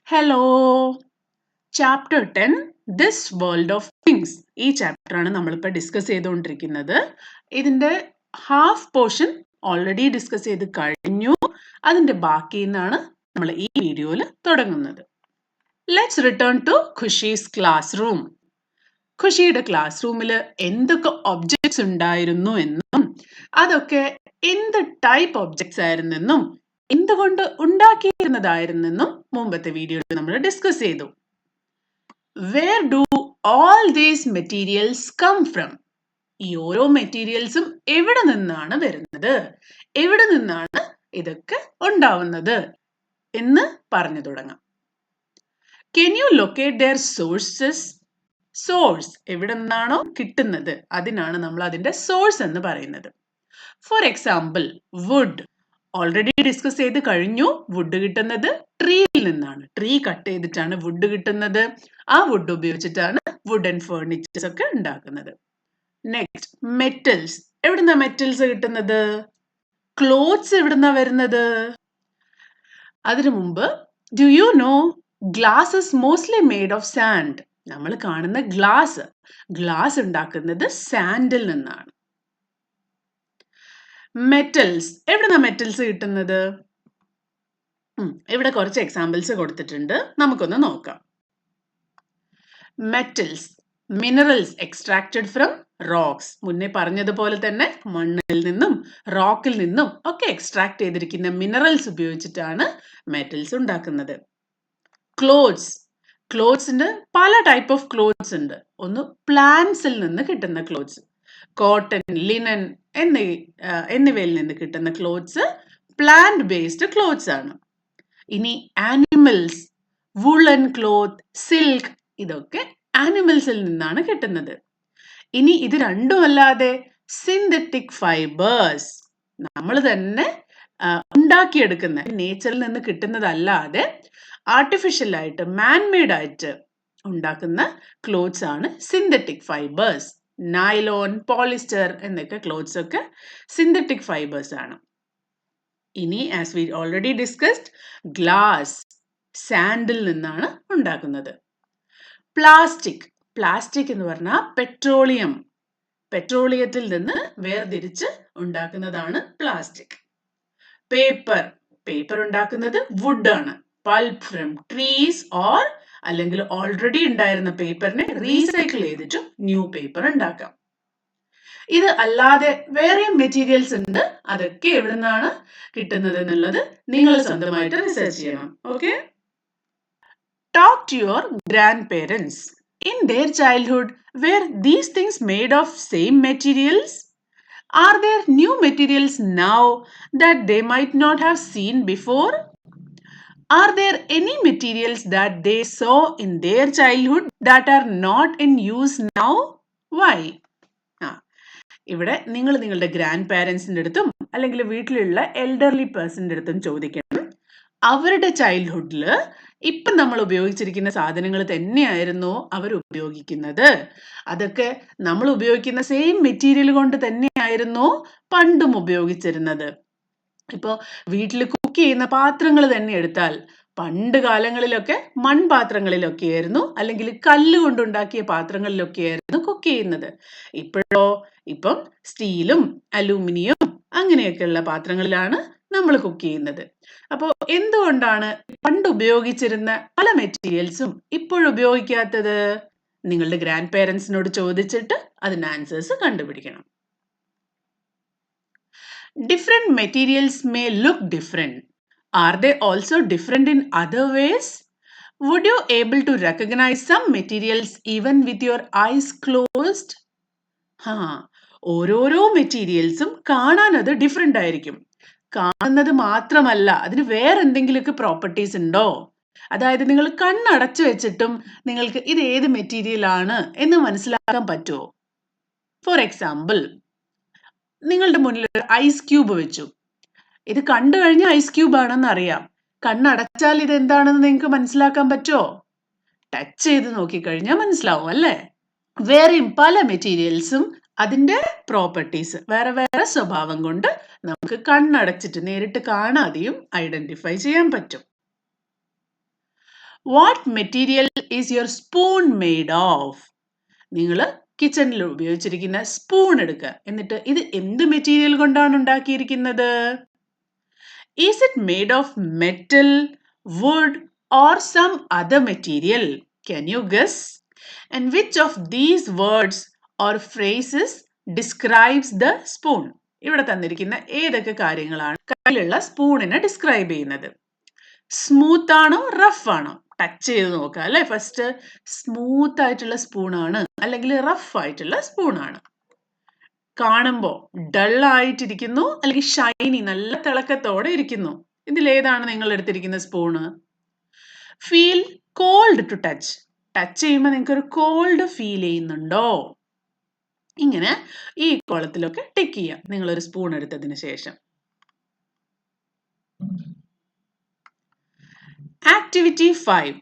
Hello chapter 10 this world of things. ഈ ചാപ്റ്ററാണ് നമ്മളിപ്പോൾ ഡിസ്കസ് ചെയ്തുകൊണ്ടിരിക്കുന്നത്. ഇതിൻ്റെ ഹാഫ് പോർഷൻ ഓൾറെഡി ഡിസ്കസ് ചെയ്ത് കഴിഞ്ഞു. അതിൻ്റെ ബാക്കിയിൽ നിന്നാണ് നമ്മൾ ഈ വീഡിയോയിൽ തുടങ്ങുന്നത്. Let's return to Khushi's classroom. ഖുഷിയുടെ ക്ലാസ് റൂമിൽ എന്തൊക്കെ ഒബ്ജക്ട്സ് ഉണ്ടായിരുന്നു എന്നും അതൊക്കെ എന്ത് ടൈപ്പ് ഒബ്ജക്ട്സ് ആയിരുന്നെന്നും എന്തുകൊണ്ട് ഉണ്ടാക്കിയിരുന്നതായിരുന്നെന്നും മുമ്പത്തെ വീഡിയോയിൽ നമ്മൾ ഡിസ്കസ് ചെയ്തു. Where do all these materials come from? ഈ ഓരോ മെറ്റീരിയൽസും എവിടെ നിന്നാണ് വരുന്നത്, എവിടെ നിന്നാണ് ഇതൊക്കെ ഉണ്ടാവുന്നത് എന്ന് പറഞ്ഞു തുടങ്ങാം. Can you locate their sources? Source എവിടെ നിന്നാണോ കിട്ടുന്നത് അതിനാണ് നമ്മൾ അതിന്റെ സോഴ്സ് എന്ന് പറയുന്നത്. For example wood already discuss ചെയ്ത് കഴിഞ്ഞു. വുഡ് കിട്ടുന്നത് ട്രീയിൽ നിന്നാണ്. ട്രീ കട്ട് ചെയ്തിട്ടാണ് വുഡ് കിട്ടുന്നത്. ആ വുഡ് ഉപയോഗിച്ചിട്ടാണ് വുഡൻ ഫേർണിച്ചേഴ്സ് ഒക്കെ ഉണ്ടാക്കുന്നത്. Next metals. എവിടുന്ന മെറ്റൽസ് കിട്ടുന്നത്? ക്ലോത്ത്സ് എവിടുന്ന വരുന്നത്? അതിനു മുമ്പ് do you know glass is mostly made of sand. നമ്മൾ കാണുന്ന ഗ്ലാസ് ഉണ്ടാക്കുന്നത് സാൻഡിൽ നിന്നാണ്. മെറ്റൽസ് എവിടുന്ന മെറ്റൽസ് കിട്ടുന്നത്? ഇവിടെ കുറച്ച് എക്സാമ്പിൾസ് കൊടുത്തിട്ടുണ്ട്, നമുക്കൊന്ന് നോക്കാം. Metals, minerals extracted from rocks. മുന്നേ പറഞ്ഞതുപോലെ തന്നെ മണ്ണിൽ നിന്നും റോക്കിൽ നിന്നും ഒക്കെ എക്സ്ട്രാക്ട് ചെയ്തിരിക്കുന്ന മിനറൽസ് ഉപയോഗിച്ചിട്ടാണ് മെറ്റൽസ് ഉണ്ടാക്കുന്നത്. ക്ലോത്ത്സിന്റെ പല ടൈപ്പ് ഓഫ് ക്ലോത്ത്സ് ഉണ്ട്. ഒന്ന് പ്ലാന്റ്സിൽ നിന്ന് കിട്ടുന്ന ക്ലോത്ത്സ്, കോട്ടൺ, ലിനൻ എന്നിവയിൽ നിന്ന് കിട്ടുന്ന ക്ലോത്ത്സ് പ്ലാന്റ് ബേസ്ഡ് ക്ലോത്ത്സ് ആണ്. ഇനി ആനിമൽസ്, വുളൻ ക്ലോത്ത്, സിൽക്ക്, ഇതൊക്കെ ആനിമൽസിൽ നിന്നാണ് കിട്ടുന്നത്. ഇനി ഇത് രണ്ടും അല്ലാതെ സിന്തറ്റിക് ഫൈബേഴ്സ്, നമ്മൾ തന്നെ ഉണ്ടാക്കിയെടുക്കുന്ന, നേച്ചറിൽ നിന്ന് കിട്ടുന്നതല്ലാതെ ആർട്ടിഫിഷ്യൽ ആയിട്ട് മാൻമെയ്ഡ് ആയിട്ട് ഉണ്ടാക്കുന്ന ക്ലോത്ത്സ് ആണ് സിന്തറ്റിക് ഫൈബേഴ്സ്. നൈലോൺ, പോളിസ്റ്റർ എന്നൊക്കെ ക്ലോത്ത്സ് ഒക്കെ സിന്തറ്റിക് ഫൈബേഴ്സ് ആണ്. ഇനി as we already discussed, glass sandal നിന്നാണ് ഉണ്ടാക്കുന്നത്. പ്ലാസ്റ്റിക് എന്ന് പറഞ്ഞാൽ പെട്രോളിയത്തിൽ നിന്ന് വേർതിരിച്ച് ഉണ്ടാക്കുന്നതാണ് പ്ലാസ്റ്റിക്. പേപ്പർ ഉണ്ടാക്കുന്നത് വുഡ് ആണ്. പൾപ്പ് ഫ്രം ട്രീസ് ഓർ അല്ലെങ്കിൽ ഓൾറെഡി ഉണ്ടായിരുന്ന പേപ്പറിനെ റീസൈക്കിൾ ചെയ്തിട്ടും ന്യൂ പേപ്പർ ഉണ്ടാക്കാം. ഇത് അല്ലാതെ വേറെയും മെറ്റീരിയൽസ് ഉണ്ട്. അതൊക്കെ എവിടെ നിന്നാണ് കിട്ടുന്നത് എന്നുള്ളത് നിങ്ങൾ സ്വന്തമായിട്ട് റിസർച്ച് ചെയ്യണം. Okay, talk to your grandparents. In their childhood, were these things made of same materials? Are there new materials now that they might not have seen before? Are there any materials that they saw in their childhood that are not in use now? Why? ഇവിടെ നിങ്ങൾ നിങ്ങളുടെ grand പാരൻസിൻ്റെ അടുത്തും അല്ലെങ്കിൽ വീട്ടിലുള്ള elderly പേഴ്സണിൻ്റെ അടുത്തും ചോദിക്കണം, അവരുടെ ചൈൽഡ്ഹുഡിൽ ഇപ്പം നമ്മൾ ഉപയോഗിച്ചിരിക്കുന്ന സാധനങ്ങൾ തന്നെയായിരുന്നു അവർ ഉപയോഗിക്കുന്നത്? അതൊക്കെ നമ്മൾ ഉപയോഗിക്കുന്ന സെയിം മെറ്റീരിയൽ കൊണ്ട് തന്നെയായിരുന്നു പണ്ടും ഉപയോഗിച്ചിരുന്നത്? ഇപ്പോൾ വീട്ടിൽ കുക്ക് ചെയ്യുന്ന പാത്രങ്ങൾ തന്നെ എടുത്താൽ പണ്ട് കാലങ്ങളിലൊക്കെ മൺപാത്രങ്ങളിലൊക്കെ ആയിരുന്നു, അല്ലെങ്കിൽ കല്ല് കൊണ്ടുണ്ടാക്കിയ പാത്രങ്ങളിലൊക്കെ ആയിരുന്നു കുക്ക് ചെയ്യുന്നത്. ഇപ്പം സ്റ്റീലും അലൂമിനിയം അങ്ങനെയൊക്കെയുള്ള പാത്രങ്ങളിലാണ് നമ്മൾ കുക്ക് ചെയ്യുന്നത്. അപ്പോൾ എന്തുകൊണ്ടാണ് പണ്ട് ഉപയോഗിച്ചിരുന്ന പല മെറ്റീരിയൽസും ഇപ്പോഴും ഉപയോഗിക്കാത്തത്? നിങ്ങളുടെ ഗ്രാൻഡ് പേരൻസിനോട് ചോദിച്ചിട്ട് അതിന് ആൻസേഴ്സ് കണ്ടുപിടിക്കണം. Different materials may look different. Are they also different in other ways? Would you able to recognize some materials even with your eyes closed? ഓരോരോ മെറ്റീരിയൽസും കാണാൻ അത് ഡിഫറെൻ്റ് ആയിരിക്കും. കാണുന്നത് മാത്രമല്ല, അതിന് വേറെ എന്തെങ്കിലുമൊക്കെ പ്രോപ്പർട്ടീസ് ഉണ്ടോ? അതായത് നിങ്ങൾ കണ്ണടച്ചു വെച്ചിട്ടും നിങ്ങൾക്ക് ഇത് ഏത് മെറ്റീരിയൽ ആണ് എന്ന് മനസ്സിലാക്കാൻ പറ്റുമോ? ഫോർ എക്സാമ്പിൾ, നിങ്ങളുടെ മുന്നിൽ ഒരു ഐസ് ക്യൂബ് വെച്ചു. ഇത് കണ്ടു കഴിഞ്ഞാൽ ഐസ് ക്യൂബ് ആണെന്ന് അറിയാം. കണ്ണടച്ചാൽ ഇത് എന്താണെന്ന് നിങ്ങൾക്ക് മനസ്സിലാക്കാൻ പറ്റുമോ? ടച്ച് ചെയ്ത് നോക്കിക്കഴിഞ്ഞാൽ മനസ്സിലാവും അല്ലേ? വേറെയും പല മെറ്റീരിയൽസും അതിൻ്റെ പ്രോപ്പർട്ടീസ്, വേറെ വേറെ സ്വഭാവം കൊണ്ട് നമുക്ക് കണ്ണടച്ചിട്ട് നേരിട്ട് കാണാതെയും ഐഡന്റിഫൈ ചെയ്യാൻ പറ്റും. What material is your spoon made of? നിങ്ങൾ കിച്ചണിൽ ഉപയോഗിച്ചിരിക്കുന്ന സ്പൂൺ എടുക്കുക. എന്നിട്ട് ഇത് എന്ത് മെറ്റീരിയൽ കൊണ്ടാണ് ഉണ്ടാക്കിയിരിക്കുന്നത്? Is it made of metal, wood or some other material? Can you guess? And which of these words or phrases describes the spoon? ഇവിടെ തന്നിരിക്കുന്ന ഏതൊക്കെ കാര്യങ്ങളാണ് കയ്യിലുള്ള സ്പൂണിനെ ഡിസ്ക്രൈബ് ചെയ്യുന്നത്? സ്മൂത്ത് ആണോ റഫ് ആണോ? ടച്ച് ചെയ്ത് നോക്കുക അല്ലെ. ഫസ്റ്റ് സ്മൂത്ത് ആയിട്ടുള്ള സ്പൂണാണ് അല്ലെങ്കിൽ റഫ് ആയിട്ടുള്ള സ്പൂണാണ്? കാണുമ്പോൾ ഡൾ ആയിട്ടിരിക്കുന്നു അല്ലെങ്കിൽ ഷൈനി നല്ല തിളക്കത്തോടെ ഇരിക്കുന്നു? ഇതിലേതാണ് നിങ്ങൾ എടുത്തിരിക്കുന്ന spoon? Feel cold to touch. Touch ചെയ്യുമ്പോൾ നിങ്ങൾക്ക് ഒരു കോൾഡ് ഫീൽ ചെയ്യുന്നുണ്ടോ? ഇങ്ങനെ ഈ കോളത്തിലൊക്കെ ടിക്ക് ചെയ്യാം നിങ്ങളൊരു സ്പൂൺ എടുത്തതിന് ശേഷം. Activity 5.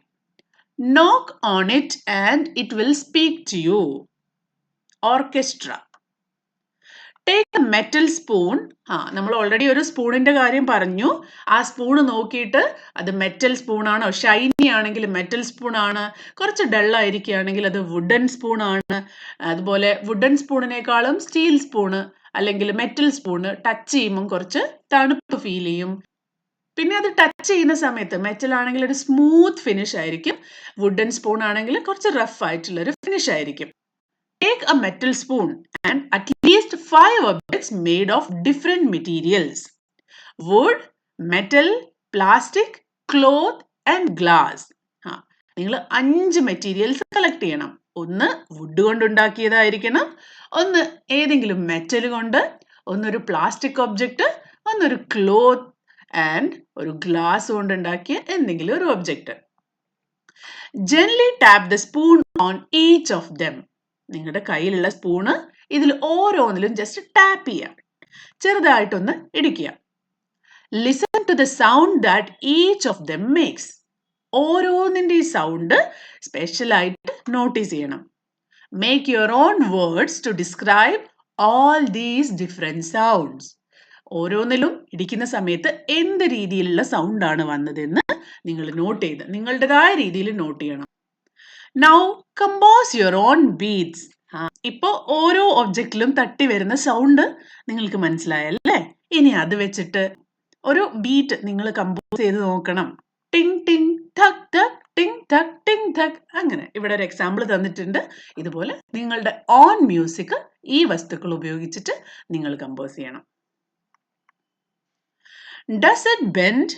Knock on it and it will speak to you. Orchestra. Take a metal spoon. നമ്മൾ ഓൾറെഡി ഒരു സ്പൂണിന്റെ കാര്യം പറഞ്ഞു. ആ സ്പൂൺ നോക്കിയിട്ട് അത് മെറ്റൽ സ്പൂൺ ആണോ, ഷൈനി ആണെങ്കിൽ മെറ്റൽ സ്പൂൺ ആണ്, കുറച്ച് ഡൾ ആയിരിക്കുകയാണെങ്കിൽ അത് വുഡൻ സ്പൂൺ ആണ്. അതുപോലെ വുഡൻ സ്പൂണിനേക്കാളും സ്റ്റീൽ സ്പൂണ് അല്ലെങ്കിൽ മെറ്റൽ സ്പൂണ് ടച്ച് ചെയ്യുമ്പോൾ കുറച്ച് തണുപ്പ് ഫീൽ ചെയ്യും. പിന്നെ അത് ടച്ച് ചെയ്യുന്ന സമയത്ത് മെറ്റൽ ആണെങ്കിൽ ഒരു സ്മൂത്ത് ഫിനിഷ് ആയിരിക്കും, വുഡൻ സ്പൂൺ ആണെങ്കിൽ കുറച്ച് റഫ് ആയിട്ടുള്ള ഒരു ഫിനിഷ് ആയിരിക്കും. Take a metal spoon and at least 5 objects made of different materials: wood, metal, plastic, cloth and glass. നിങ്ങൾ 5 മെറ്റീരിയൽസ് കളക്ട് ചെയ്യണം. ഒന്ന് വുഡ് കൊണ്ട് ഉണ്ടാക്കിയതായിരിക്കണം, ഒന്ന് ഏതെങ്കിലും മെറ്റൽ കൊണ്ട്, ഒന്നൊരു പ്ലാസ്റ്റിക് ഒബ്ജക്റ്റ്, ഒന്നൊരു ക്ലോത്ത് ആൻഡ് ഒരു ഗ്ലാസ് കൊണ്ട് ഉണ്ടാക്കിയ എന്തെങ്കിലും ഒരു object. Gently tap the spoon on each of them. നിങ്ങളുടെ കയ്യിലുള്ള സ്പൂണ് ഇതിൽ ഓരോന്നിലും ജസ്റ്റ് ടാപ്പ് ചെയ്യുക, ചെറുതായിട്ടൊന്ന് ഇടിക്കുക. Listen to the sound that each of them makes. ഓരോന്നിൻ്റെ സൗണ്ട് സ്പെഷ്യലായിട്ട് നോട്ടീസ് ചെയ്യണം. Make your own words to describe all these different sounds. ഓരോന്നിലും ഇടിക്കുന്ന സമയത്ത് എന്ത് രീതിയിലുള്ള സൗണ്ടാണ് വന്നതെന്ന് നിങ്ങൾ നോട്ട് ചെയ്ത് നിങ്ങളുടേതായ രീതിയിൽ നോട്ട് ചെയ്യണം. Now compose your own beats. ഇപ്പോൾ ഓരോ ഒബ്ജക്റ്റിലും തട്ടി വരുന്ന സൗണ്ട് നിങ്ങൾക്ക് മനസ്സിലായല്ലേ? ഇനി അത് വെച്ചിട്ട് ഒരു ബീറ്റ് നിങ്ങൾ കമ്പോസ് ചെയ്ത് നോക്കണം. ടിങ് ടിങ് ധക് ധക് ടിങ് ധക് ടിങ് ധക്. അങ്ങനെ ഇവിടെ ഒരു എക്സാമ്പിൾ തന്നിട്ടുണ്ട്. ഇതുപോലെ നിങ്ങളുടെ ഓൺ മ്യൂസിക് ഈ വസ്തുക്കൾ ഉപയോഗിച്ചിട്ട് നിങ്ങൾ കമ്പോസ് ചെയ്യണം. Does it bend?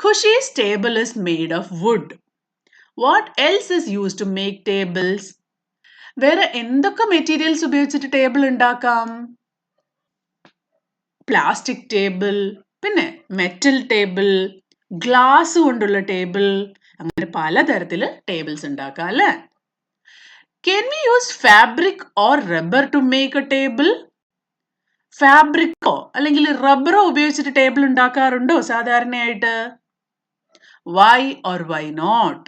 Khushi's table is made of wood. What else is used to make tables? വേറെ എന്തൊക്കെ മെറ്റീരിയൽസ് ഉപയോഗിച്ചിട്ട് ടേബിൾ ഉണ്ടാക്കാം? പ്ലാസ്റ്റിക് ടേബിൾ, പിന്നെ മെറ്റൽ ടേബിൾ, ഗ്ലാസ് കൊണ്ടുള്ള ടേബിൾ, അങ്ങനെ പലതരത്തില് ടേബിൾസ് ഉണ്ടാക്കാം അല്ലേ? Can we use fabric or rubber to make a table? ഫാബ്രിക്കോ അല്ലെങ്കിൽ റബ്ബറോ ഉപയോഗിച്ചിട്ട് ടേബിൾ ഉണ്ടാക്കാറുണ്ടോ സാധാരണയായിട്ട്? Why or why not?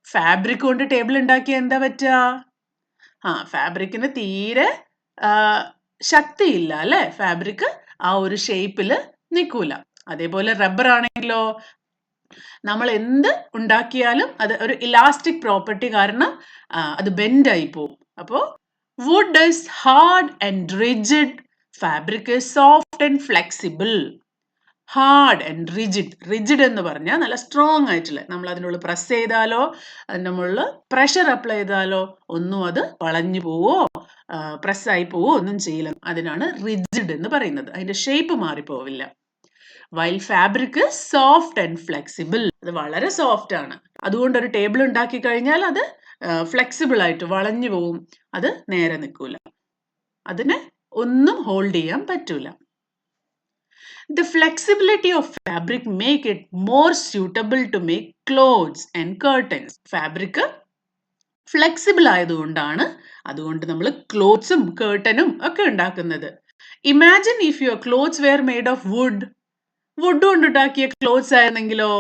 Fabric കൊണ്ട് ടേബിൾ ഉണ്ടാക്കിയാൽ എന്താ പറ്റുക? ഫാബ്രിക്കിന് തീരെ ശക്തിയില്ല അല്ലെ, ഫാബ്രിക് ആ ഒരു ഷേപ്പിൽ നിൽക്കൂല. അതേപോലെ റബ്ബർ ആണെങ്കിലോ നമ്മൾ എന്ത് ഉണ്ടാക്കിയാലും അത് ഒരു ഇലാസ്റ്റിക് പ്രോപ്പർട്ടി കാരണം അത് ബെൻഡ് ആയി പോകും. അപ്പോൾ wood is hard and rigid, fabric is soft and flexible. Hard and rigid, rigid എന്ന് പറഞ്ഞാൽ നല്ല സ്ട്രോങ് ആയിട്ടുള്ള, നമ്മൾ അതിനുള്ളിൽ പ്രസ് ചെയ്താലോ അതിൻ്റെ മുകളിൽ പ്രഷർ അപ്ലൈ ചെയ്താലോ ഒന്നും അത് വളഞ്ഞു പോവോ പ്രസ്സായി പോവോ ഒന്നും ചെയ്യില്ല. അതിനാണ് റിജിഡ് എന്ന് പറയുന്നത്. അതിന്റെ ഷേപ്പ് മാറിപ്പോവില്ല. While fabric soft and flexible, അത് വളരെ സോഫ്റ്റ് ആണ്. അതുകൊണ്ട് ഒരു ടേബിൾ ഉണ്ടാക്കി കഴിഞ്ഞാൽ അത് ഫ്ലെക്സിബിൾ ആയിട്ട് വളഞ്ഞു പോവും, അത് നേരെ നിൽക്കൂല, അതിനെ ഒന്നും ഹോൾഡ് ചെയ്യാൻ പറ്റൂല. The flexibility of fabric make it more suitable to make clothes and curtains. Fabric flexible ആയതുകൊണ്ടാണ് അതുകൊണ്ട് നമ്മൾ ക്ലോത്ത്സും കേർട്ടനും ഒക്കെ ഉണ്ടാക്കുന്നത്. Imagine if your clothes were made of wood. Wood കൊണ്ടുണ്ടാക്കിയ ക്ലോത്ത്സ് ആയിരുന്നെങ്കിലോ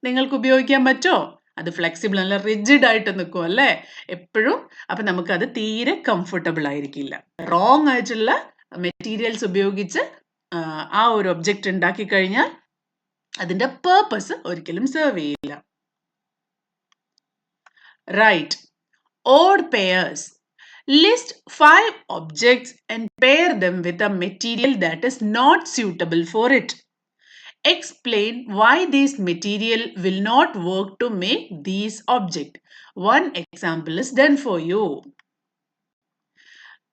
നിങ്ങൾക്ക് ഉപയോഗിക്കാൻ പറ്റോ? അത് ഫ്ലെക്സിബിൾ അല്ല, റിജിഡ് ആയിട്ട് നിൽക്കും അല്ലേ എപ്പോഴും. അപ്പൊ നമുക്കത് തീരെ കംഫർട്ടബിൾ ആയിരിക്കില്ല. റോങ് ആയിട്ടുള്ള മെറ്റീരിയൽസ് ഉപയോഗിച്ച് ആ ഒരു ഒബ്ജക്റ്റ് ഉണ്ടാക്കി കഴിഞ്ഞാൽ അതിന്റെ പേർപ്പസ് ഒരിക്കലും സെർവ് ചെയ്യില്ല. Write odd pairs. List 5 objects and pair them with a material that is not suitable for it. Explain why this material will not work to make these objects. One example is done for you.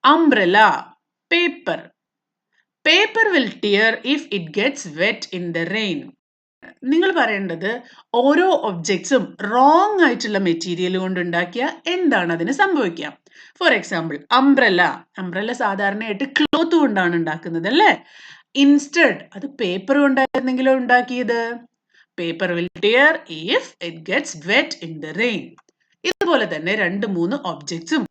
Umbrella, paper. Paper will tear if it gets wet in the rain. നിങ്ങൾ പറയേണ്ടത് ഓരോ ഒബ്ജക്ട്സും wrong ആയിട്ടുള്ള material കൊണ്ട് ഉണ്ടാക്കിയ എന്താണ് അതിന് സംഭവിക്കുക. For example umbrella സാധാരണയായിട്ട് ക്ലോത്ത് കൊണ്ടാണ് ഉണ്ടാക്കുന്നത് അല്ലേ. ഇൻസ്റ്റഡ് അത് പേപ്പർ കൊണ്ടായിരുന്നെങ്കിലോ ഉണ്ടാക്കിയത്. Paper will tear if it gets wet in the rain. ഇതുപോലെ തന്നെ 2-3 ഒബ്ജക്ട്സും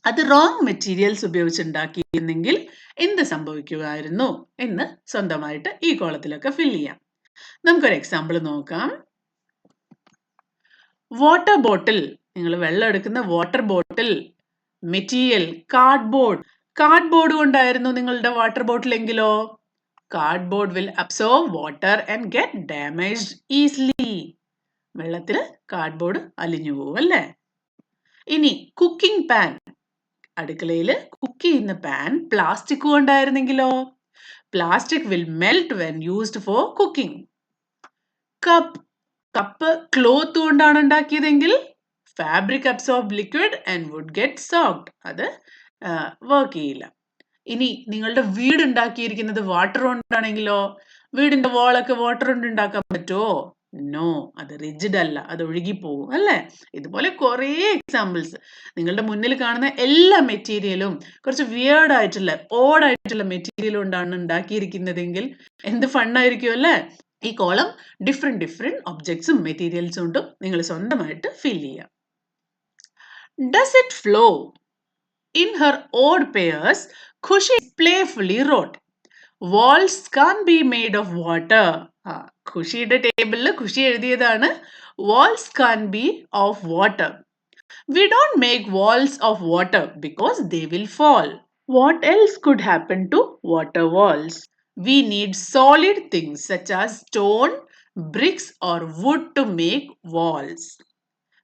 അത് റോങ് മെറ്റീരിയൽസ് ഉപയോഗിച്ചുണ്ടാക്കിയിരുന്നെങ്കിൽ എന്ത് സംഭവിക്കുമായിരുന്നു എന്ന് സ്വന്തമായിട്ട് ഈ കോളത്തിലൊക്കെ ഫിൽ ചെയ്യാം. നമുക്കൊരു എക്സാമ്പിൾ നോക്കാം. വാട്ടർ ബോട്ടിൽ, നിങ്ങൾ വെള്ളം എടുക്കുന്ന വാട്ടർ ബോട്ടിൽ മെറ്റീരിയൽ കാർഡ്ബോർഡ് കൊണ്ടായിരുന്നു നിങ്ങളുടെ വാട്ടർ ബോട്ടിൽ എങ്കിലോ cardboard will absorb water and get damaged easily. വെള്ളത്തിൽ കാർഡ്ബോർഡ് അലിഞ്ഞു പോകും അല്ലേ. ഇനി കുക്കിംഗ് പാൻ, അടുക്കളയിൽ കുക്ക് ചെയ്യുന്ന പാൻ പ്ലാസ്റ്റിക് കൊണ്ടായിരുന്നെങ്കിലോ plastic will melt when used for cooking. Cup cloth കൊണ്ടാണ് ഉണ്ടാക്കിയതെങ്കിൽ fabric absorb liquid and wood get soaked. അത് വർക്ക് ചെയ്യില്ല. ഇനി നിങ്ങളുടെ വീട് ഉണ്ടാക്കിയിരിക്കുന്നത് വാട്ടർ കൊണ്ടാണെങ്കിലോ വീടിന്റെ വാളൊക്കെ വാട്ടർ കൊണ്ട് ഉണ്ടാക്കാൻ പറ്റുമോ? നോ, അത് റിജിഡ് അല്ല, അത് ഒഴുകിപ്പോകും അല്ലേ. ഇതുപോലെ കുറേ എക്സാമ്പിൾസ്. നിങ്ങളുടെ മുന്നിൽ കാണുന്ന എല്ലാ മെറ്റീരിയലും കുറച്ച് വിയേർഡ് ആയിട്ടുള്ള ഓഡായിട്ടുള്ള മെറ്റീരിയൽ കൊണ്ടാണ് ഉണ്ടാക്കിയിരിക്കുന്നതെങ്കിൽ എന്ത് ഫണ്ണായിരിക്കും അല്ലേ. ഈ കോളം ഡിഫറെന്റ് ഒബ്ജക്ട്സും മെറ്റീരിയൽസും കൊണ്ടും നിങ്ങൾ സ്വന്തമായിട്ട് ഫിൽ ചെയ്യാം. Does it flow? In her odd pairs, Khushi playfully wrote, walls can't be made of water. ഖുഷിയുടെ ടേബിളിൽ ഖുഷി എഴുതിയതാണ് walls can't be of water. We don't make walls of water because they will fall. What else could happen to water walls? We need solid things such as stone, bricks or wood to make walls.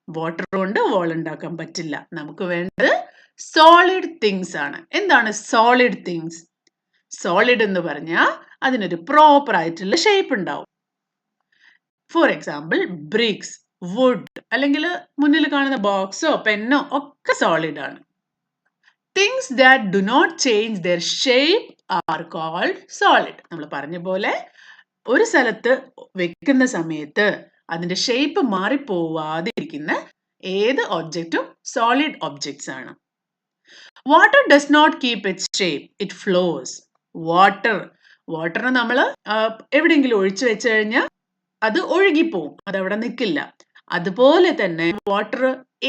Water കൊണ്ട് വാൾ ഉണ്ടാക്കാൻ പറ്റില്ല. നമുക്ക് വേണ്ടത് solid things ആണ്. എന്താണ് solid things? Solid എന്ന് പറഞ്ഞാൽ അതിനൊരു പ്രോപ്പർ ആയിട്ടുള്ള ഷേപ്പ് ഉണ്ടാവും. ഫോർ എക്സാമ്പിൾ ബ്രിക്സ്, വുഡ് അല്ലെങ്കിൽ മുന്നിൽ കാണുന്ന ബോക്സോ പെന്നോ ഒക്കെ സോളിഡ് ആണ്. Things that do not change their shape are called solid. നമ്മൾ പറഞ്ഞ പോലെ ഒരു സ്ഥലത്ത് വെക്കുന്ന സമയത്ത് അതിന്റെ ഷേപ്പ് മാറിപ്പോവാതെ ഇരിക്കുന്ന ഏത് ഒബ്ജക്റ്റും സോളിഡ് ഒബ്ജക്ട്സ് ആണ്. Water does not keep its shape, it flows. വാട്ടറിന് നമ്മൾ എവിടെയെങ്കിലും ഒഴിച്ചു വെച്ച് കഴിഞ്ഞാൽ അത് ഒഴുകിപ്പോവും, അതവിടെ നിൽക്കില്ല. അതുപോലെ തന്നെ വാട്ടർ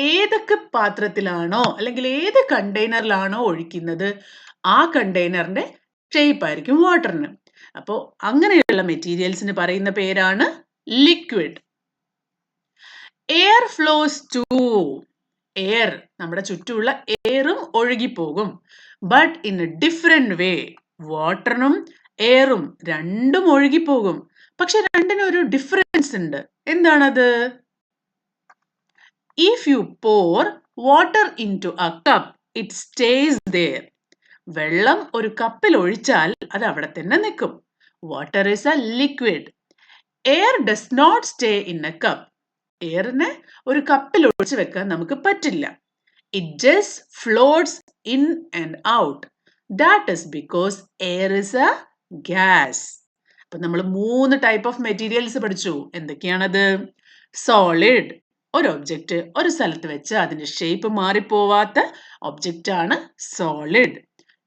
ഏതൊക്കെ പാത്രത്തിലാണോ അല്ലെങ്കിൽ ഏത് കണ്ടെയ്നറിലാണോ ഒഴിക്കുന്നത് ആ കണ്ടെയ്നറിന്റെ ഷേപ്പ് ആയിരിക്കും വാട്ടറിന്. അപ്പോൾ അങ്ങനെയുള്ള മെറ്റീരിയൽസിന് പറയുന്ന പേരാണ് liquid. Air flows too. Air, നമ്മുടെ ചുറ്റുമുള്ള എയറും ഒഴുകിപ്പോകും. But in a different way. വാട്ടറിനും എയറും രണ്ടും ഒഴുകിപ്പോകും, പക്ഷെ രണ്ടിനും ഒരു ഡിഫറൻസ് ഉണ്ട്. എന്താണത്? If you pour water into a cup it stays there. വെള്ളം ഒരു കപ്പിൽ ഒഴിച്ചാൽ അത് അവിടെ തന്നെ നിൽക്കും. Water is a liquid. Air does not stay in a cup. എയറിനെ ഒരു കപ്പിൽ ഒഴിച്ചു വെക്കാൻ നമുക്ക് പറ്റില്ല. It just floats in and out. That is because air is A gas. അപ്പൊ നമ്മൾ 3 ടൈപ്പ് ഓഫ് മെറ്റീരിയൽസ് പഠിച്ചു. എന്തൊക്കെയാണത്? സോളിഡ്, ഒരു ഒബ്ജക്റ്റ് ഒരു സ്ഥലത്ത് വെച്ച് അതിന്റെ ഷേപ്പ് മാറിപ്പോവാത്ത ഒബ്ജക്റ്റ് ആണ് സോളിഡ്.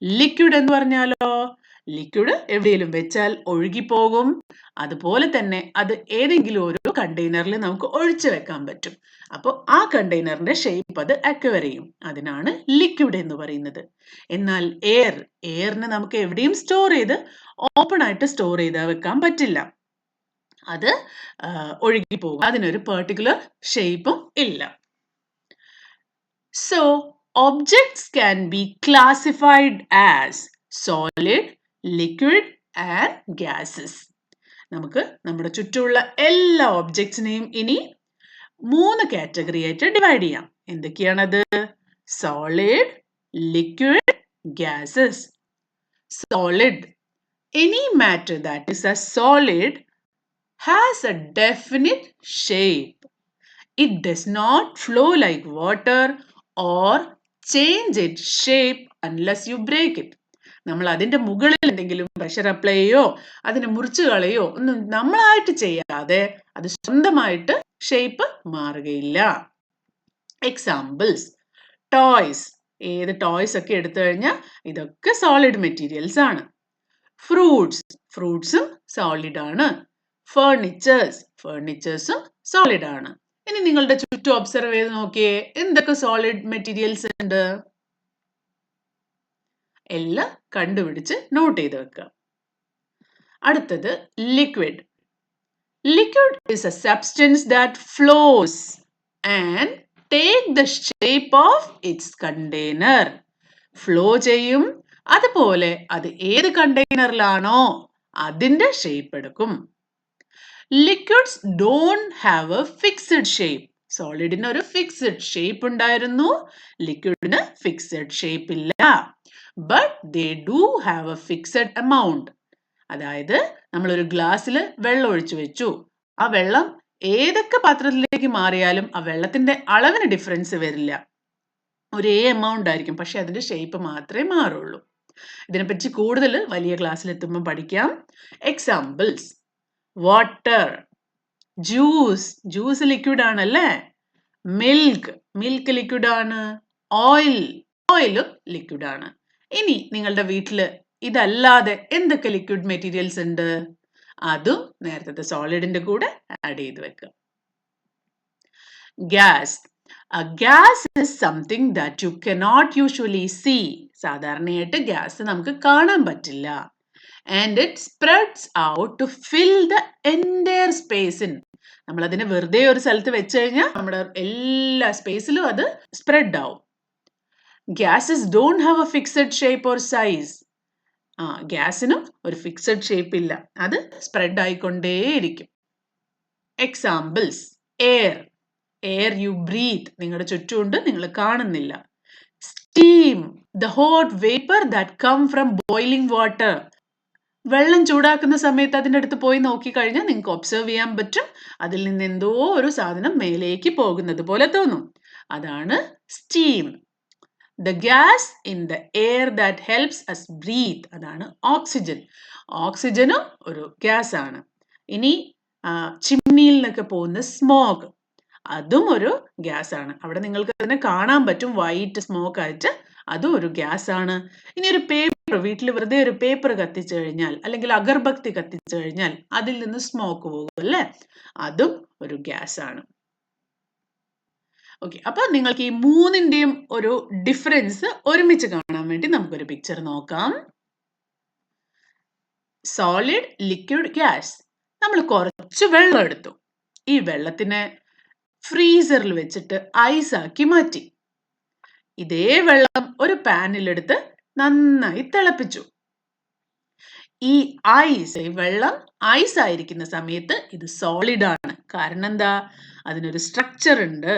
ലിക്വിഡ് എന്ന് പറഞ്ഞാലോ, ലിക്വിഡ് എവിടെയെങ്കിലും വെച്ചാൽ ഒഴുകിപ്പോകും. അതുപോലെ തന്നെ അത് ഏതെങ്കിലും ഒരു കണ്ടെയ്നറിൽ നമുക്ക് ഒഴിച്ചു വെക്കാൻ പറ്റും. അപ്പോൾ ആ കണ്ടെയ്നറിന്റെ ഷേപ്പ് അത് അക്വയർ ചെയ്യും. അതിനാണ് ലിക്വിഡ് എന്ന് പറയുന്നത്. എന്നാൽ എയറിന് നമുക്ക് എവിടെയും സ്റ്റോർ ചെയ്ത് ഓപ്പൺ ആയിട്ട് സ്റ്റോർ ചെയ്ത് വെക്കാൻ പറ്റില്ല. അത് ഒഴുകിപ്പോകും. അതിനൊരു പെർട്ടിക്കുലർ ഷേപ്പും ഇല്ല. So objects can be classified as solid, liquid and gases. നമുക്ക് നമ്മുടെ ചുറ്റുമുള്ള എല്ലാ ഒബ്ജക്ട്സിനെയും ഇനി 3 കാറ്റഗറി ആയിട്ട് ഡിവൈഡ് ചെയ്യാം. എന്തൊക്കെയാണത്? Solid, liquid, gases. Solid. Any matter that is a solid has a definite shape. It does not flow like water or change its shape unless you break it. നമ്മൾ അതിന്റെ മുകളിൽ എന്തെങ്കിലും പ്രഷർ അപ്ലൈ ചെയ്യോ അതിനെ മുറിച്ചു കളയോ ഒന്നും നമ്മളായിട്ട് ചെയ്യാതെ അത് സ്വന്തമായിട്ട് ഷേപ്പ് മാറുകയില്ല. Examples: toys. ഏത് ടോയ്സ് ഒക്കെ എടുത്തു കഴിഞ്ഞാൽ ഇതൊക്കെ സോളിഡ് മെറ്റീരിയൽസ് ആണ്. ഫ്രൂട്ട്സും സോളിഡ് ആണ്. ഫേർണിച്ചേഴ്സും സോളിഡ് ആണ്. ഇനി നിങ്ങളുടെ ചുറ്റും ഒബ്സർവ് ചെയ്ത് നോക്കിയേ, എന്തൊക്കെ സോളിഡ് മെറ്റീരിയൽസ് ഉണ്ട്? എല്ലാം കണ്ടുപിടിച്ച് നോട്ട് ചെയ്ത് വെക്കുക. അടുത്തത് liquid. Liquid is a substance that flows and take the shape of its container. Flow ചെയ്യും, അതുപോലെ അത് ഏത് കണ്ടെയ്നറിലാണോ അതിന്റെ ഷേപ്പ് എടുക്കും. Liquids don't have a fixed shape. സോളിഡിന് ഒരു ഫിക്സഡ് ഷേപ്പ് ഉണ്ടായിരുന്നു, ലിക്വിഡിന് ഫിക്സഡ് ഷേപ്പ് ഇല്ല. But they do have a fixed amount. അതായത് നമ്മൾ ഒരു ഗ്ലാസ്സിൽ വെള്ളം ഒഴിച്ചു വെച്ചു, ആ വെള്ളം ഏതൊക്കെ പാത്രത്തിലേക്ക് മാറിയാലും ആ വെള്ളത്തിന്റെ അളവിന് ഡിഫറൻസ് വരില്ല, ഒരേ എമൗണ്ട് ആയിരിക്കും, പക്ഷെ അതിന്റെ ഷേപ്പ് മാത്രമേ മാറുള്ളൂ. ഇതിനെപ്പറ്റി കൂടുതൽ വലിയ ക്ലാസ്സിൽ എത്തുമ്പോൾ പഠിക്കാം. എക്സാമ്പിൾസ്: വാട്ടർ, ജ്യൂസ് ലിക്വിഡ് ആണല്ലേ. മിൽക്ക് ലിക്വിഡ് ആണ്. ഓയിലും ലിക്വിഡ് ആണ്. ഇനി നിങ്ങളുടെ വീട്ടില് ഇതല്ലാതെ എന്തൊക്കെ ലിക്വിഡ് മെറ്റീരിയൽസ് ഉണ്ട്? അതും നേരത്തെ സോളിഡിന്റെ കൂടെ ആഡ് ചെയ്ത് വെക്കുക. Gas. A gas is something that you cannot usually see. സാധാരണയായിട്ട് ഗ്യാസ് നമുക്ക് കാണാൻ പറ്റില്ല. And it spreads out to fill the entire space in. നമ്മൾ അതിനെ വെറുതെ ഒരു സ്ഥലത്ത് വെച്ച് കഴിഞ്ഞാൽ നമ്മുടെ എല്ലാ സ്പേസിലും അത് സ്പ്രെഡ് ആവും. Gases don't have a fixed shape or size. ഗ്യാസിനും ഒരു ഫിക്സഡ് ഷേപ്പ് ഇല്ല, അത് സ്പ്രെഡ് ആയിക്കൊണ്ടേയിരിക്കും. എക്സാമ്പിൾസ്: എയർ യു ബ്രീത്ത്, നിങ്ങളുടെ ചുറ്റുമുണ്ട്, നിങ്ങൾ കാണുന്നില്ല. Steam, the hot vapour that come from boiling water. വെള്ളം ചൂടാക്കുന്ന സമയത്ത് അതിൻ്റെ അടുത്ത് പോയി നോക്കിക്കഴിഞ്ഞാൽ നിങ്ങൾക്ക് ഒബ്സർവ് ചെയ്യാൻ പറ്റും, അതിൽ നിന്ന് എന്തോ ഒരു സാധനം മേലേക്ക് പോകുന്നത് പോലെ തോന്നും, അതാണ് steam. The gas in the air that helps us breathe, അതാണ് ഓക്സിജൻ. ഓക്സിജനും ഒരു ഗ്യാസ് ആണ്. ഇനി ചിമ്മിയിൽ നിന്നൊക്കെ പോകുന്ന സ്മോക്ക്, അതും ഒരു ഗ്യാസ് ആണ്. അവിടെ നിങ്ങൾക്ക് അതിനെ കാണാൻ പറ്റും, വൈറ്റ് സ്മോക്ക് ആയിട്ട്, അതും ഒരു ഗ്യാസ് ആണ്. ഇനി ഒരു പേപ്പർ, വീട്ടിൽ വെറുതെ ഒരു പേപ്പർ കത്തിച്ചു കഴിഞ്ഞാൽ അല്ലെങ്കിൽ അഗർബത്തി കത്തിച്ചു കഴിഞ്ഞാൽ അതിൽ നിന്ന് സ്മോക്ക് പോകും അല്ലേ, അതും ഒരു ഗ്യാസ് ആണ്. ഓക്കെ, അപ്പൊ നിങ്ങൾക്ക് ഈ മൂന്നിന്റെയും ഒരു ഡിഫറൻസ് ഒരുമിച്ച് കാണാൻ വേണ്ടി നമുക്കൊരു പിക്ചർ നോക്കാം. Solid, liquid, gas. നമ്മൾ കുറച്ച് വെള്ളം എടുത്തു, ഈ വെള്ളത്തിനെ ഫ്രീസറിൽ വെച്ചിട്ട് ഐസ് ആക്കി മാറ്റി. ഇതേ വെള്ളം ഒരു പാനിലെടുത്ത് നന്നായി തിളപ്പിച്ചു. ഈ വെള്ളം ഐസ് ആയിരിക്കുന്ന സമയത്ത് ഇത് സോളിഡ് ആണ്. കാരണം എന്താ? അതിനൊരു സ്ട്രക്ചർ ഉണ്ട്,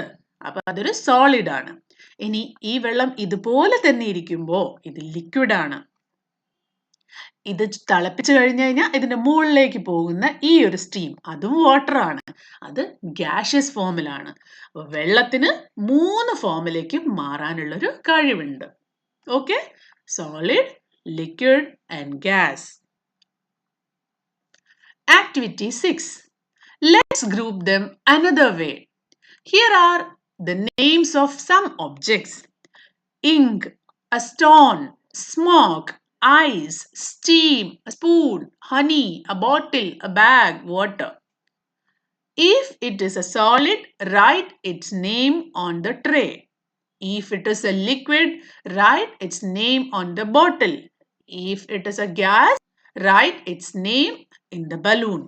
അപ്പൊ അതൊരു സോളിഡ് ആണ്. ഇനി ഈ വെള്ളം ഇതുപോലെ തന്നെ ഇരിക്കുമ്പോ ഇത് ലിക്വിഡ് ആണ്. ഇത് തിളപ്പിച്ചു കഴിഞ്ഞു കഴിഞ്ഞാൽ ഇതിന്റെ മുകളിലേക്ക് പോകുന്ന ഈ ഒരു സ്റ്റീം, അതും വാട്ടർ ആണ്, അത് ഗ്യാഷ്യസ് ഫോമിലാണ്. അപ്പൊ വെള്ളത്തിന് 3 ഫോമിലേക്ക് മാറാനുള്ളൊരു കഴിവുണ്ട്. Okay, solid, liquid and gas. Activity 6. Let's group them another way. Here are the names of some objects: ink, a stone, smoke, ice, steam, a spoon, honey, a bottle, a bag, water. If it is a solid, write its name on the tray. If it is a liquid, write its name on the bottle. If it is a gas, write its name in the balloon.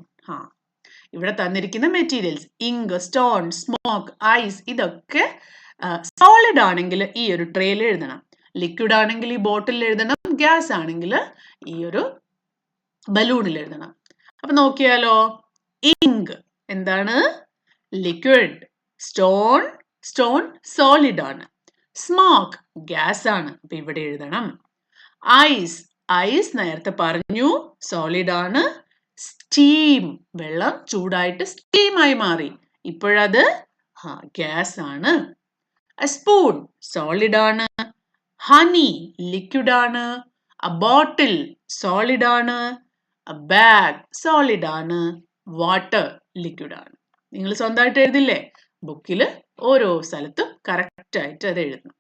ഇവിടെ തന്നിരിക്കുന്ന materials ink, stone, smoke, ice, ഇതൊക്കെ solid ആണെങ്കിൽ ഈ ഒരു ട്രേയിൽ എഴുതണം, liquid ആണെങ്കിൽ ഈ ബോട്ടിലിൽ എഴുതണം, ഗ്യാസ് ആണെങ്കിൽ ഈ ഒരു ബലൂണിൽ എഴുതണം. അപ്പൊ നോക്കിയാലോ, ഇങ്ക് എന്താണ്? ലിക്വിഡ്. സ്റ്റോൺ സോളിഡ് ആണ്. സ്മോക്ക് ഗ്യാസ് ആണ്. അപ്പൊ ഇവിടെ എഴുതണം. ഐസ് നേരത്തെ പറഞ്ഞു സോളിഡ് ആണ്. സ്റ്റീം വെള്ളം ചൂടായിട്ട് സ്റ്റീമായി മാറി. ഇപ്പോഴത് ഗ്യാസ് ആണ്. സ്പൂൺ സോളിഡ് ആണ്. ഹണി ലിക്വിഡ് ആണ്. ബോട്ടിൽ സോളിഡ് ആണ്. ബാഗ് സോളിഡ് ആണ്. വാട്ടർ ലിക്വിഡ് ആണ്. നിങ്ങൾ സ്വന്തമായിട്ട് എഴുതില്ലേ? ബുക്കിൽ ഓരോ സ്ഥലത്തും കറക്റ്റ് ആയിട്ട് അത് എഴുതണം.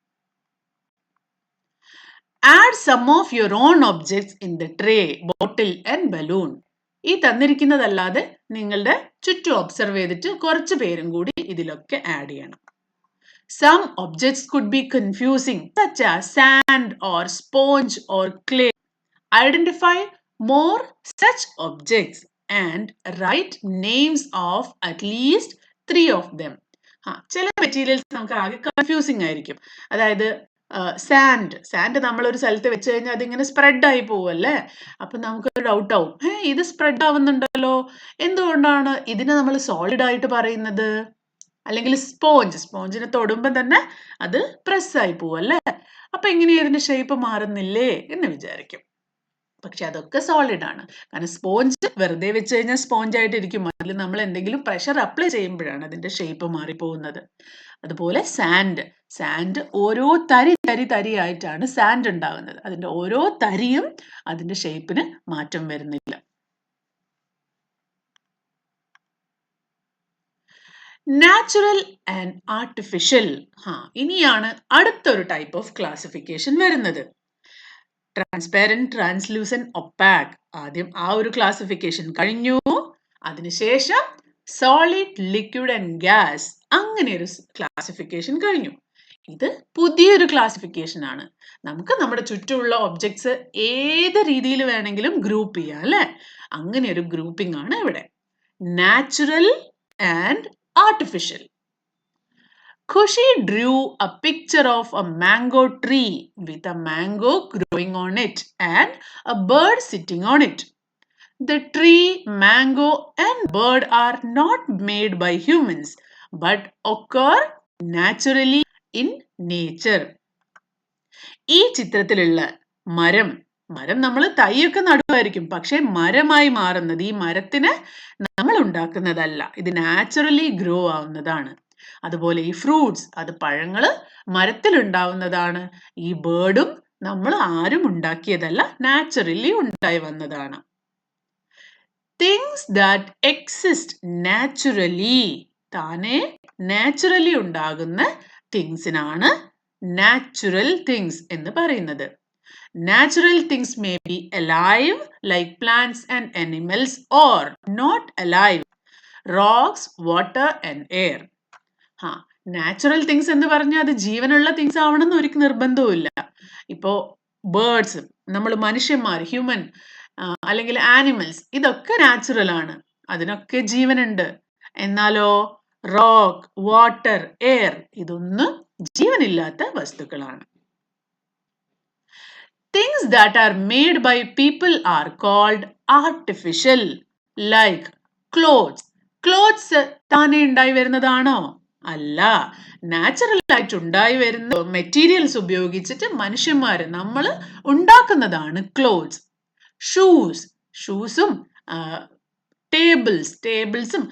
Add some of your own objects in the tray, bottle and balloon. ഈ തന്നിരിക്കുന്നതല്ലാതെ നിങ്ങളുടെ ചുറ്റും ഒബ്സർവ് ചെയ്തിട്ട് കുറച്ച് പേരും കൂടി ഇതിലൊക്കെ ആഡ് ചെയ്യണം. Some objects could be confusing, such as sand or sponge or clay. Identify more such objects and write names of at least 3 of them. ചില മെറ്റീരിയൽസ് നമുക്ക് ആകെ കൺഫ്യൂസിങ് ആയിരിക്കും. അതായത് സാൻഡ് നമ്മളൊരു സ്ഥലത്ത് വെച്ച് കഴിഞ്ഞാൽ അതിങ്ങനെ സ്പ്രെഡ് ആയി പോവല്ലേ. അപ്പൊ നമുക്ക് ഡൗട്ട് ആവും, ഇത് സ്പ്രെഡ് ആവുന്നുണ്ടല്ലോ, എന്തുകൊണ്ടാണ് ഇതിനെ നമ്മൾ സോളിഡ് ആയിട്ട് പറയുന്നത്? അല്ലെങ്കിൽ സ്പോഞ്ചിനെ തൊടുമ്പോൾ തന്നെ അത് പ്രസ് ആയി പോവല്ലേ. അപ്പൊ എങ്ങനെയാ ഇതിന്റെ ഷേപ്പ് മാറുന്നില്ലേ എന്ന് വിചാരിക്കും. പക്ഷെ അതൊക്കെ സോളിഡ് ആണ്. കാരണം സ്പോഞ്ച് വെറുതെ വെച്ച് കഴിഞ്ഞാൽ സ്പോഞ്ച് ആയിട്ടിരിക്കും. അതിൽ നമ്മൾ എന്തെങ്കിലും പ്രഷർ അപ്ലൈ ചെയ്യുമ്പോഴാണ് അതിന്റെ ഷേപ്പ് മാറിപ്പോകുന്നത്. അതുപോലെ സാൻഡ് ഓരോ തരി ആയിട്ടാണ് സാൻഡ് ഉണ്ടാകുന്നത്. അതിന്റെ ഓരോ തരിയും അതിന്റെ ഷേപ്പിന് മാറ്റം വരുന്നില്ല. Natural and artificial. ഇനിയാണ് അടുത്തൊരു ടൈപ്പ് ഓഫ് ക്ലാസിഫിക്കേഷൻ വരുന്നത്. Transparent, translucent, opaque. ആദ്യം ആ ഒരു ക്ലാസിഫിക്കേഷൻ കഴിഞ്ഞു. അതിനുശേഷം സോളിഡ്, ലിക്വിഡ് ആൻഡ് ഗ്യാസ്, അങ്ങനെ ഒരു ക്ലാസിഫിക്കേഷൻ കഴിഞ്ഞു. ഇത് പുതിയൊരു ക്ലാസിഫിക്കേഷൻ ആണ്. നമുക്ക് നമ്മുടെ ചുറ്റുമുള്ള ഒബ്ജക്ട്സ് ഏത് രീതിയിൽ വേണമെങ്കിലും ഗ്രൂപ്പ് ചെയ്യാം അല്ലെ. അങ്ങനെ ഒരു ഗ്രൂപ്പിംഗ് ആണ് ഇവിടെ. Natural and artificial. Khushi drew a picture of a mango tree with a mango growing on it and a bird sitting on it. The tree, mango and bird are not made by humans but occur naturally in nature. ഈ ചിത്രത്തിലുള്ള മരം നമ്മൾ തൈയൊക്കെ നടുവായിരിക്കും. പക്ഷെ മരമായി മാറുന്നത് ഈ മരത്തിന് നമ്മൾ ഉണ്ടാക്കുന്നതല്ല. ഇത് naturally grow ആവുന്നതാണ്. അതുപോലെ ഈ ഫ്രൂട്ട്സ്, അത് പഴങ്ങള് മരത്തിൽ ഉണ്ടാവുന്നതാണ്. ഈ ബേർഡും നമ്മൾ ആരും ഉണ്ടാക്കിയതല്ല, നാച്ചുറലി ഉണ്ടായി വന്നതാണ്. Things that exist naturally, Thane naturally ഉണ്ടാകുന്ന തിങ്സിനാണ് നാച്ചുറൽ തിങ്സ് എന്ന് പറയുന്നത്. Natural things may be alive like plants and animals or not alive, rocks, water and air. Natural things എന്ന് പറഞ്ഞാൽ അത് ജീവനുള്ള തിങ്സ് ആവണമെന്ന് ഒരു നിർബന്ധവും ഇല്ല. ഇപ്പോ ബേർഡ്സ്, നമ്മൾ മനുഷ്യന്മാർ, ഹ്യൂമൻ അല്ലെങ്കിൽ ആനിമൽസ്, ഇതൊക്കെ നാച്ചുറൽ ആണ്, അതിനൊക്കെ ജീവനുണ്ട്. എന്നാലോ റോക്ക്, വാട്ടർ, എയർ ഇതൊന്നും ജീവനില്ലാത്ത വസ്തുക്കളാണ്. Things that are made by people are called artificial, like clothes. Clothes താനെ ഉണ്ടായി വരുന്നതാണോ? അല്ല, നാച്ചുറൽ ആയിട്ട് ഉണ്ടായി വരുന്ന മെറ്റീരിയൽസ് ഉപയോഗിച്ചിട്ട് മനുഷ്യന്മാര് നമ്മൾ ഉണ്ടാക്കുന്നതാണ് ക്ലോത്ത്സ്. ഷൂസും ടേബിൾസും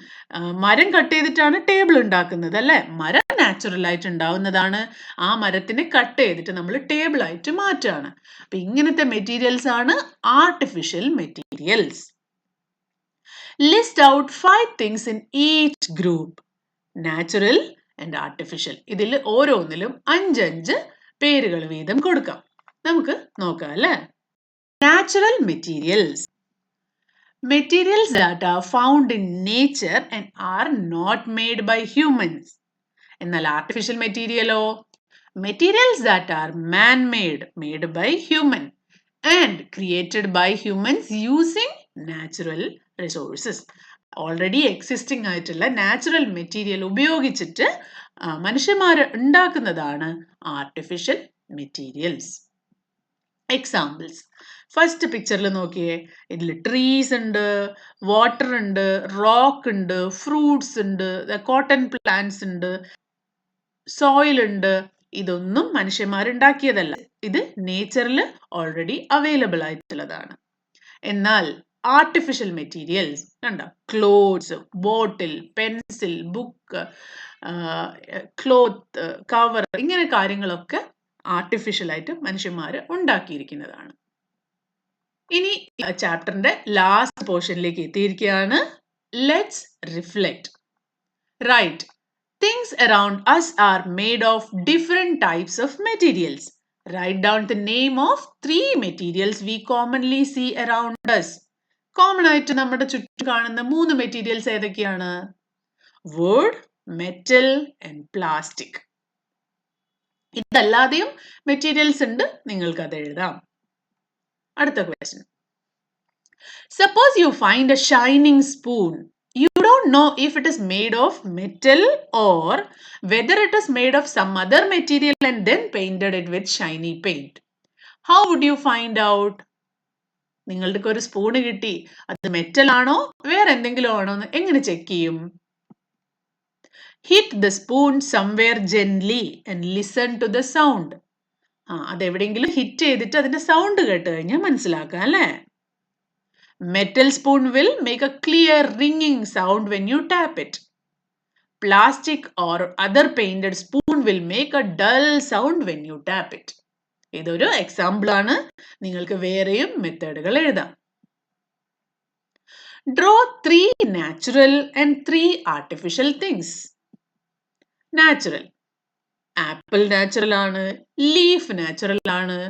മരം കട്ട് ചെയ്തിട്ടാണ് ടേബിൾ ഉണ്ടാക്കുന്നത് അല്ലെ. മരം നാച്ചുറൽ ആയിട്ട് ഉണ്ടാവുന്നതാണ്. ആ മരത്തിനെ കട്ട് ചെയ്തിട്ട് നമ്മൾ ടേബിൾ ആയിട്ട് മാറ്റാണ്. അപ്പൊ ഇങ്ങനത്തെ മെറ്റീരിയൽസ് ആണ് artificial materials. List out 5 things in each group. Natural and artificial, ഇതിൽ ഓരോന്നിലും 5 പേരുകൾ വീതം കൊടുക്കാം. നമുക്ക് നോക്കാം അല്ലെ. Natural materials. Materials that are found in nature and are not made by humans. എന്നാൽ artificial materialോ? Materials that are man-made, made by human and created by humans using natural resources. Already existing ആയിട്ടുള്ള natural material ഉപയോഗിച്ചിട്ട് മനുഷ്യന്മാർ ഉണ്ടാക്കുന്നതാണ് artificial materials. Examples. First പിക്ചറിൽ നോക്കിയേ, ഇതിൽ trees ഉണ്ട്, water ഉണ്ട്, റോക്ക് ഉണ്ട്, ഫ്രൂട്ട്സ് ഉണ്ട്, കോട്ടൺ പ്ലാന്റ്സ് ഉണ്ട്, സോയിൽ ഉണ്ട്. ഇതൊന്നും മനുഷ്യന്മാരുണ്ടാക്കിയതല്ല, ഇത് നേച്ചറിൽ ഓൾറെഡി അവൈലബിൾ ആയിട്ടുള്ളതാണ്. എന്നാൽ ആർട്ടിഫിഷ്യൽ മെറ്റീരിയൽസ് കണ്ടോ, ക്ലോത്ത്സ്, ബോട്ടിൽ, പെൻസിൽ, ബുക്ക്, ക്ലോത്ത്, കവർ, ഇങ്ങനെ കാര്യങ്ങളൊക്കെ ആർട്ടിഫിഷ്യൽ ആയിട്ട് മനുഷ്യന്മാർ ഉണ്ടാക്കിയിരിക്കുന്നതാണ്. ഇനി ചാപ്റ്ററിന്റെ ലാസ്റ്റ് പോർഷനിലേക്ക് എത്തിയിരിക്കുകയാണ്. Let's reflect. Right, things around us are made of different types of materials. Write down the name of 3 materials we commonly see around us. Common ആയിട്ട് നമ്മുടെ ചുറ്റും കാണുന്ന 3 മെറ്റീരിയൽസ് ഏതൊക്കെയാണ്? Wood, metal and plastic. ഇതല്ലാതെയും materials ഉണ്ട്, നിങ്ങൾക്ക് അത് എഴുതാം. അടുത്ത question. Suppose you find a shining spoon. You don't know if it is made of metal or whether it is made of some other material and then painted it with shiny paint. How would you find out? നിങ്ങൾക്ക് ഒരു spoon കിട്ടി, അത് metal ആണോ വേറെ എന്തെങ്കിലും ആണോ എന്ന് എങ്ങനെ ചെക്ക് ചെയ്യും? Hit the spoon somewhere gently and listen to the sound. അതെവിടെയെങ്കിലും ഹിറ്റ് ചെയ്തിട്ട് അതിന്റെ സൗണ്ട് കേട്ട് കഴിഞ്ഞാൽ മനസ്സിലാക്കാം അല്ലേ? Metal spoon will make a clear ringing sound when you tap it. Plastic or other painted spoon will make a dull sound when you tap it. ഇതൊരു example ആണ്. നിങ്ങൾക്ക് വേറെയും മെത്തേഡുകൾ എഴുതാം. Draw 3 natural and 3 artificial things. Natural. Apple natural ആണ്, leaf natural ആണ്,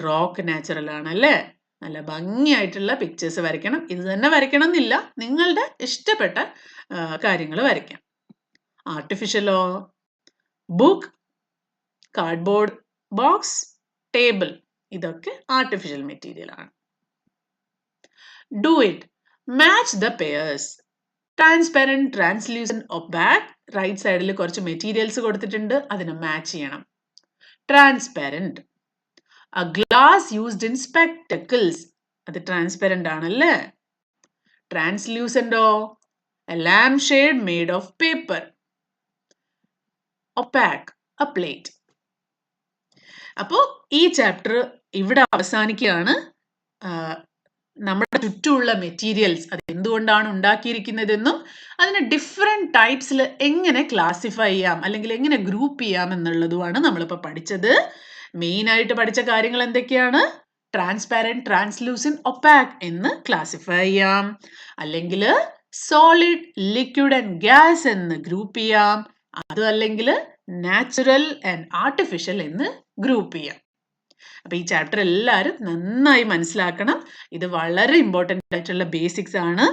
rock natural ആണ് അല്ലേ? നല്ല ഭംഗിയായിട്ടുള്ള പിക്ചേഴ്സ് വരയ്ക്കണം. ഇത് തന്നെ വരയ്ക്കണം എന്നില്ല, നിങ്ങളുടെ ഇഷ്ടപ്പെട്ട കാര്യങ്ങൾ വരയ്ക്കാം. ആർട്ടിഫിഷ്യലോ? ബുക്ക്, കാർഡ്ബോർഡ് ബോക്സ്, ടേബിൾ, ഇതൊക്കെ ആർട്ടിഫിഷ്യൽ മെറ്റീരിയൽ ആണ്. Do it. Match the pairs. Transparent, translucent, opaque. Right സൈഡിൽ കുറച്ച് മെറ്റീരിയൽസ് കൊടുത്തിട്ടുണ്ട്, അതിനെ മാച്ച് ചെയ്യണം. Transparent. A glass used in spectacles. അത് ട്രാൻസ്പെറൻറ്റ് ആണല്ലേ? ട്രാൻസ്ലൂസൻറ്റോ? A lampshade made of paper. Opaque, a plate. അപ്പോൾ ഈ ചാപ്റ്റർ ഇവിടെ അവസാനിക്കുകയാണ്. നമ്മുടെ ചുറ്റുമുള്ള മെറ്റീരിയൽസ് അത് എന്തുകൊണ്ടാണ് ഉണ്ടാക്കിയിരിക്കുന്നതെന്നും അതിനെ ഡിഫറെൻറ്റ് ടൈപ്സിൽ എങ്ങനെ ക്ലാസിഫൈ ചെയ്യാം അല്ലെങ്കിൽ എങ്ങനെ ഗ്രൂപ്പ് ചെയ്യാം എന്നുള്ളതുമാണ് നമ്മളിപ്പോൾ പഠിച്ചത്. മെയിനായിട്ട് പഠിച്ച കാര്യങ്ങൾ എന്തൊക്കെയാണ്? ട്രാൻസ്പാരൻറ്റ്, ട്രാൻസ്ലൂസൻറ്റ്, ഒപാക് എന്ന് ക്ലാസിഫൈ ചെയ്യാം, അല്ലെങ്കിൽ സോളിഡ്, ലിക്വിഡ് ആൻഡ് ഗ്യാസ് എന്ന് ഗ്രൂപ്പ് ചെയ്യാം, അത് അല്ലെങ്കിൽ നാച്ചുറൽ ആൻഡ് ആർട്ടിഫിഷ്യൽ എന്ന് ഗ്രൂപ്പ് ചെയ്യാം. അപ്പൊ ഈ ചാപ്റ്റർ എല്ലാവരും നന്നായി മനസ്സിലാക്കണം. ഇത് വളരെ ഇമ്പോർട്ടൻ്റ് ആയിട്ടുള്ള ബേസിക്സ് ആണ്.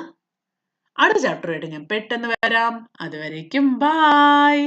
അടുത്ത ചാപ്റ്ററായിട്ട് ഞാൻ പെട്ടെന്ന് വരാം. അതുവരേക്കും ബൈ.